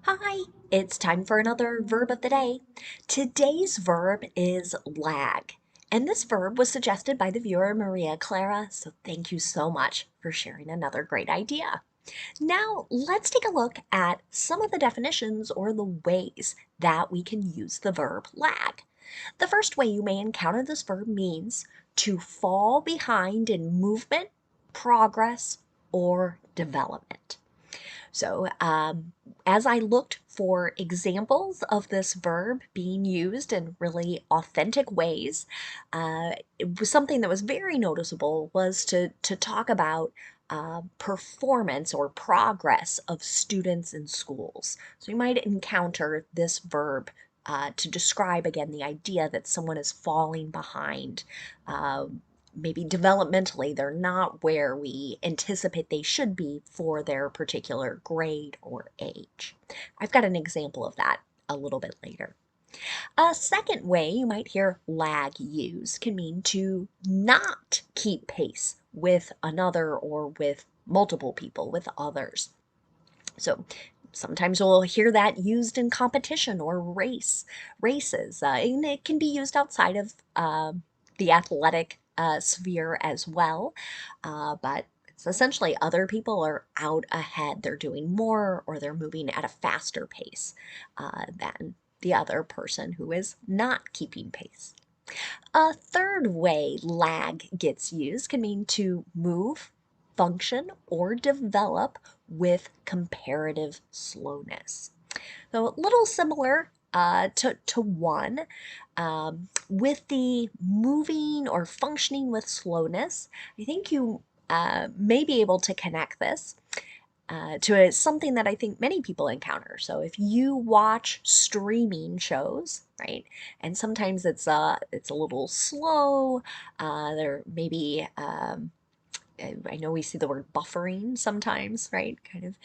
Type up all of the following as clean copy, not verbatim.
Hi, it's time for another verb of the day. Today's verb is lag, and this verb was suggested by the viewer Maria Clara, so thank you so much for sharing another great idea. Now, let's take a look at some of the definitions or the ways that we can use the verb lag. The first way you may encounter this verb means to fall behind in movement, progress, or development. So, as I looked for examples of this verb being used in really authentic ways, it was something that was very noticeable was to talk about performance or progress of students in schools. So you might encounter this verb to describe again the idea that someone is falling behind. Maybe developmentally, they're not where we anticipate they should be for their particular grade or age. I've got an example of that a little bit later. A second way you might hear lag used can mean to not keep pace with another or with multiple people, with others. So sometimes we'll hear that used in competition or races, and it can be used outside of the athletic sphere as well. But it's essentially other people are out ahead. They're doing more or they're moving at a faster pace than the other person who is not keeping pace. A third way lag gets used can mean to move, function, or develop with comparative slowness. So a little similar to one. With the moving or functioning with slowness, I think you may be able to connect this something that I think many people encounter. So if you watch streaming shows, right, and sometimes it's a little slow. There maybe I know we see the word buffering sometimes, right? Kind of,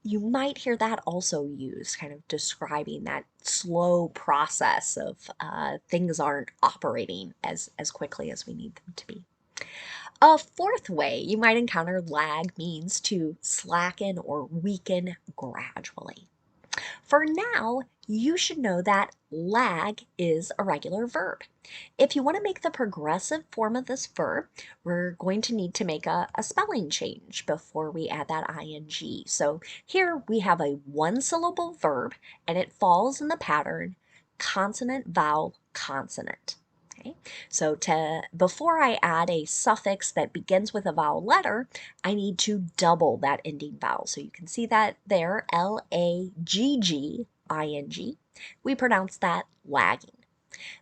you might hear that also used, kind of describing that slow process of things aren't operating as quickly as we need them to be. A fourth way you might encounter lag means to slacken or weaken gradually. For now, you should know that lag is a regular verb. If you want to make the progressive form of this verb, we're going to need to make a spelling change before we add that ing. So here we have a one-syllable verb, and it falls in the pattern consonant, vowel, consonant. Okay, so before I add a suffix that begins with a vowel letter, I need to double that ending vowel. So you can see that there, Lagging. We pronounce that lagging.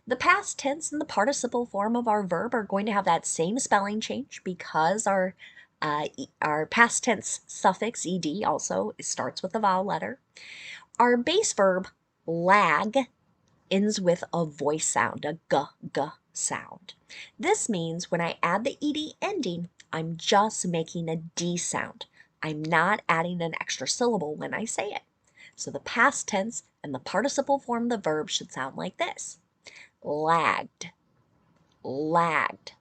The past tense and the participle form of our verb are going to have that same spelling change because our past tense suffix ed also starts with a vowel letter. Our base verb lag ends with a voice sound, a g sound. This means when I add the ed ending, I'm just making a d sound. I'm not adding an extra syllable when I say it. So the past tense and the participle form of the verb should sound like this: lagged, lagged.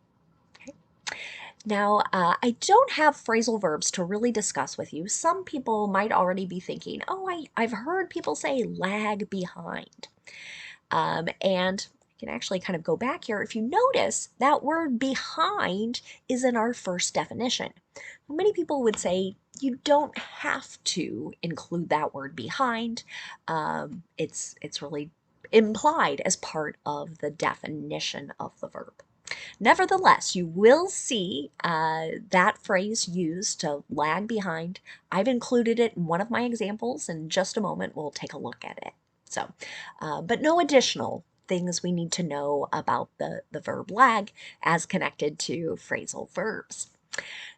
Okay. Now, I don't have phrasal verbs to really discuss with you. Some people might already be thinking, oh, I've heard people say lag behind. And you can actually kind of go back here. If you notice, that word behind is in our first definition. Many people would say you don't have to include that word behind. It's really implied as part of the definition of the verb. Nevertheless, you will see that phrase used to lag behind. I've included it in one of my examples. In just a moment, we'll take a look at it. So, but no additional things we need to know about the verb lag as connected to phrasal verbs.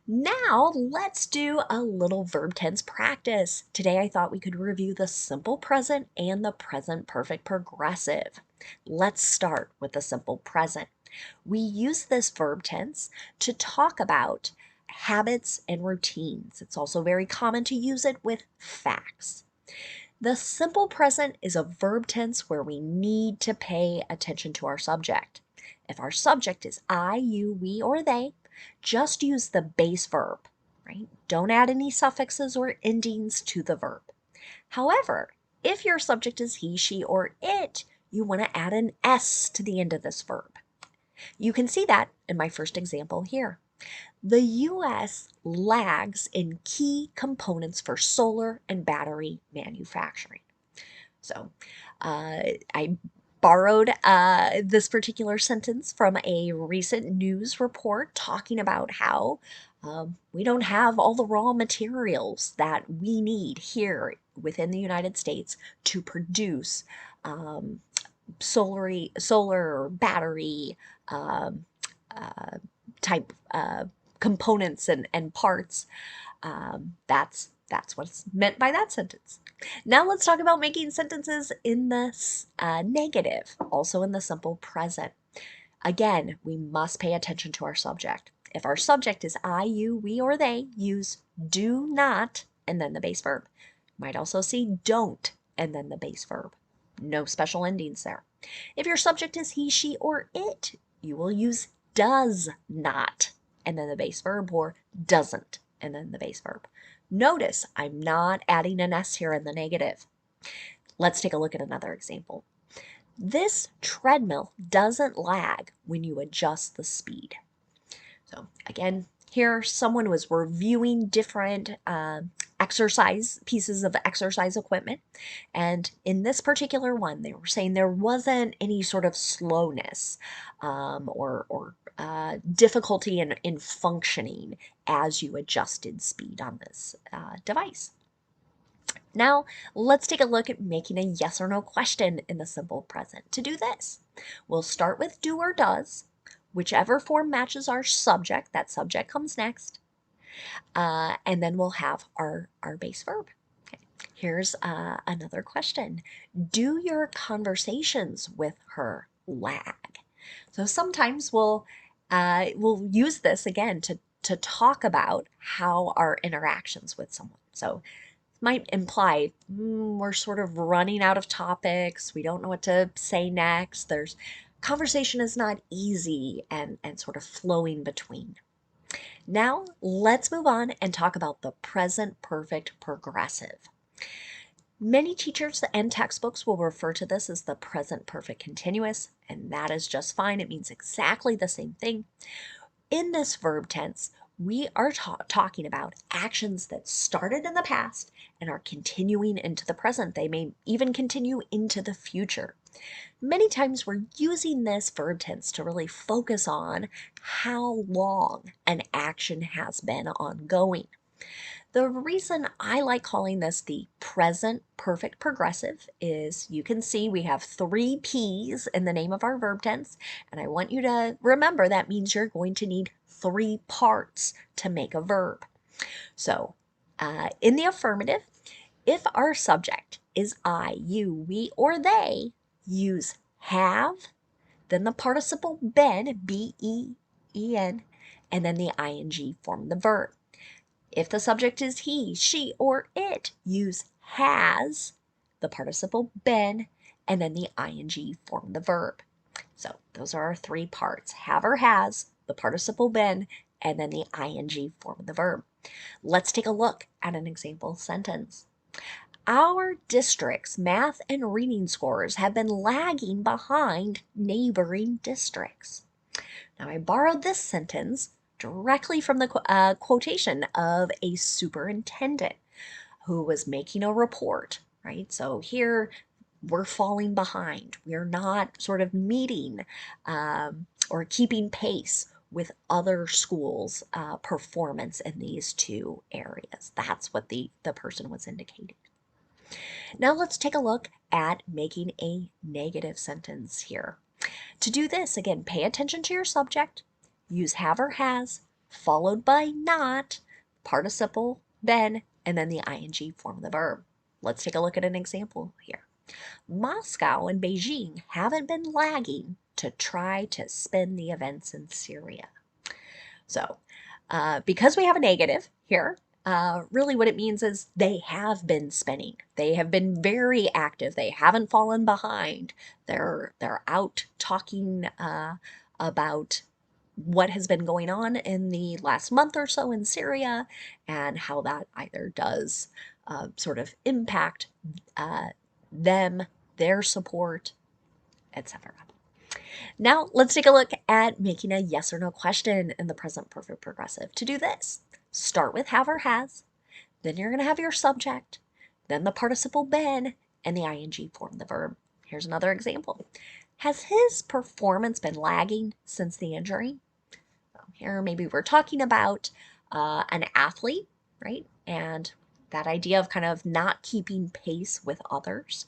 Now, let's do a little verb tense practice. Today, I thought we could review the simple present and the present perfect progressive. Let's start with the simple present. We use this verb tense to talk about habits and routines. It's also very common to use it with facts. The simple present is a verb tense where we need to pay attention to our subject. If our subject is I, you, we, or they, just use the base verb, right? Don't add any suffixes or endings to the verb. However, If your subject is he, she, or it, you want to add an S to the end of this verb. You can see that in my first example here. The U.S. lags in key components for solar and battery manufacturing. So I borrowed this particular sentence from a recent news report talking about how we don't have all the raw materials that we need here within the United States to produce solar battery um, uh, type components and parts. That's what's meant by that sentence. Now let's talk about making sentences in the negative, also in the simple present. Again, we must pay attention to our subject. If our subject is I, you, we, or they, use do not and then the base verb. You might also see don't and then the base verb. No special endings there. If your subject is he, she, or it, you will use does not and then the base verb, or doesn't and then the base verb. Notice I'm not adding an S here in the negative. Let's take a look at another example. This treadmill doesn't lag when you adjust the speed. So again, here someone was reviewing different pieces of exercise equipment. And in this particular one, they were saying there wasn't any sort of slowness or difficulty in functioning as you adjusted speed on this device. Now, let's take a look at making a yes or no question in the simple present. To do this, we'll start with do or does. Whichever form matches our subject, that subject comes next. And then we'll have our base verb. Okay. Here's another question. Do your conversations with her lag? So sometimes we'll use this again to talk about how our interactions with someone. So might imply we're sort of running out of topics. We don't know what to say next. Conversation is not easy and sort of flowing between. Now let's move on and talk about the present perfect progressive. Many teachers and textbooks will refer to this as the present perfect continuous, and that is just fine. It means exactly the same thing. In this verb tense, we are talking about actions that started in the past and are continuing into the present. They may even continue into the future. Many times we're using this verb tense to really focus on how long an action has been ongoing. The reason I like calling this the present perfect progressive is you can see we have 3 P's in the name of our verb tense, and I want you to remember that means you're going to need 3 parts to make a verb. So in the affirmative, if our subject is I, you, we, or they, use have, then the participle been, B-E-E-N, and then the ing form the verb. If the subject is he, she, or it, use has, the participle been, and then the ing form the verb. So those are our 3 parts. Have or has, the participle been, and then the ing form of the verb. Let's take a look at an example sentence. Our district's math and reading scores have been lagging behind neighboring districts. Now I borrowed this sentence directly from the quotation of a superintendent who was making a report, right? So here we're falling behind. We're not sort of meeting or keeping pace with other schools' performance in these 2 areas. That's what the person was indicating. Now let's take a look at making a negative sentence here. To do this, again, pay attention to your subject. Use have or has, followed by not, participle, been, and then the ing form of the verb. Let's take a look at an example here. Moscow and Beijing haven't been lagging to try to spin the events in Syria. So, because we have a negative here, really what it means is they have been spinning. They have been very active. They haven't fallen behind. They're out talking about what has been going on in the last month or so in Syria and how that either does sort of impact them, their support, etc. Now let's take a look at making a yes or no question in the present perfect progressive. To do this, start with have or has, then you're going to have your subject, then the participle been, and the ing form the verb. Here's another example. Has his performance been lagging since the injury? Here maybe we're talking about an athlete, right? And that idea of kind of not keeping pace with others.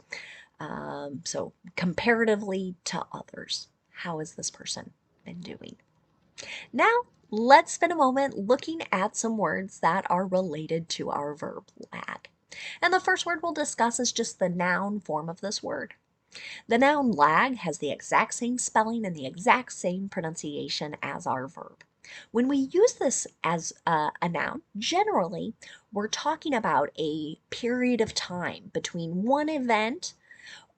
So comparatively to others, how has this person been doing? Now, let's spend a moment looking at some words that are related to our verb lag. And the first word we'll discuss is just the noun form of this word. The noun lag has the exact same spelling and the exact same pronunciation as our verb. When we use this as a noun, generally, we're talking about a period of time between one event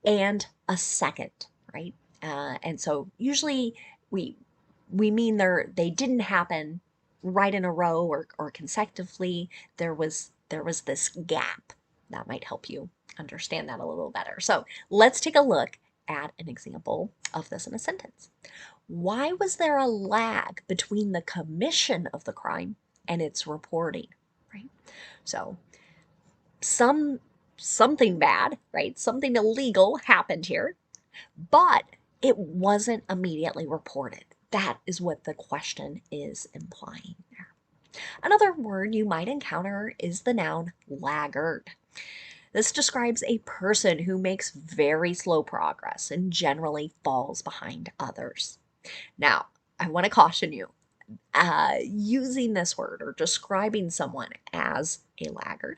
and a second, right? And so usually we mean they didn't happen right in a row or consecutively. There was this gap. That might help you understand that a little better. So let's take a look at an example of this in a sentence. Why was there a lag between the commission of the crime and its reporting? Right? So something bad, right? Something illegal happened here, but it wasn't immediately reported. That is what the question is implying there. Another word you might encounter is the noun laggard. This describes a person who makes very slow progress and generally falls behind others. Now, I want to caution you, using this word or describing someone as a laggard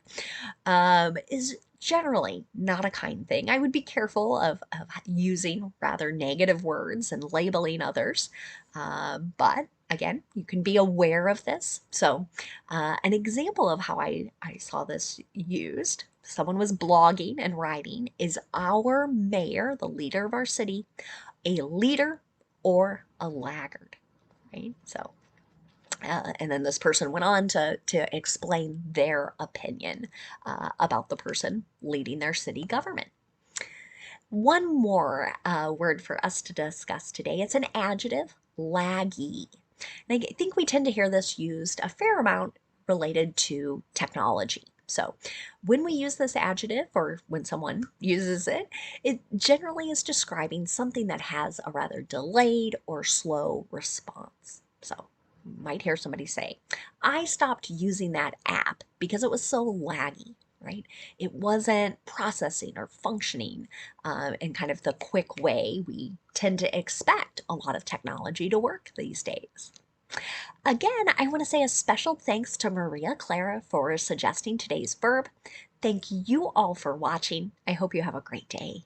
is generally not a kind thing. I would be careful of using rather negative words and labeling others. But again, you can be aware of this. So an example of how I saw this used, someone was blogging and writing, is our mayor, the leader of our city, a leader or a laggard, right? So and then this person went on to explain their opinion about the person leading their city government. One more word for us to discuss today. It's an adjective, laggy. And I think we tend to hear this used a fair amount related to technology. So when we use this adjective or when someone uses it, it generally is describing something that has a rather delayed or slow response. So you might hear somebody say, I stopped using that app because it was so laggy, right? It wasn't processing or functioning in kind of the quick way we tend to expect a lot of technology to work these days. Again, I want to say a special thanks to Maria Clara for suggesting today's verb. Thank you all for watching. I hope you have a great day.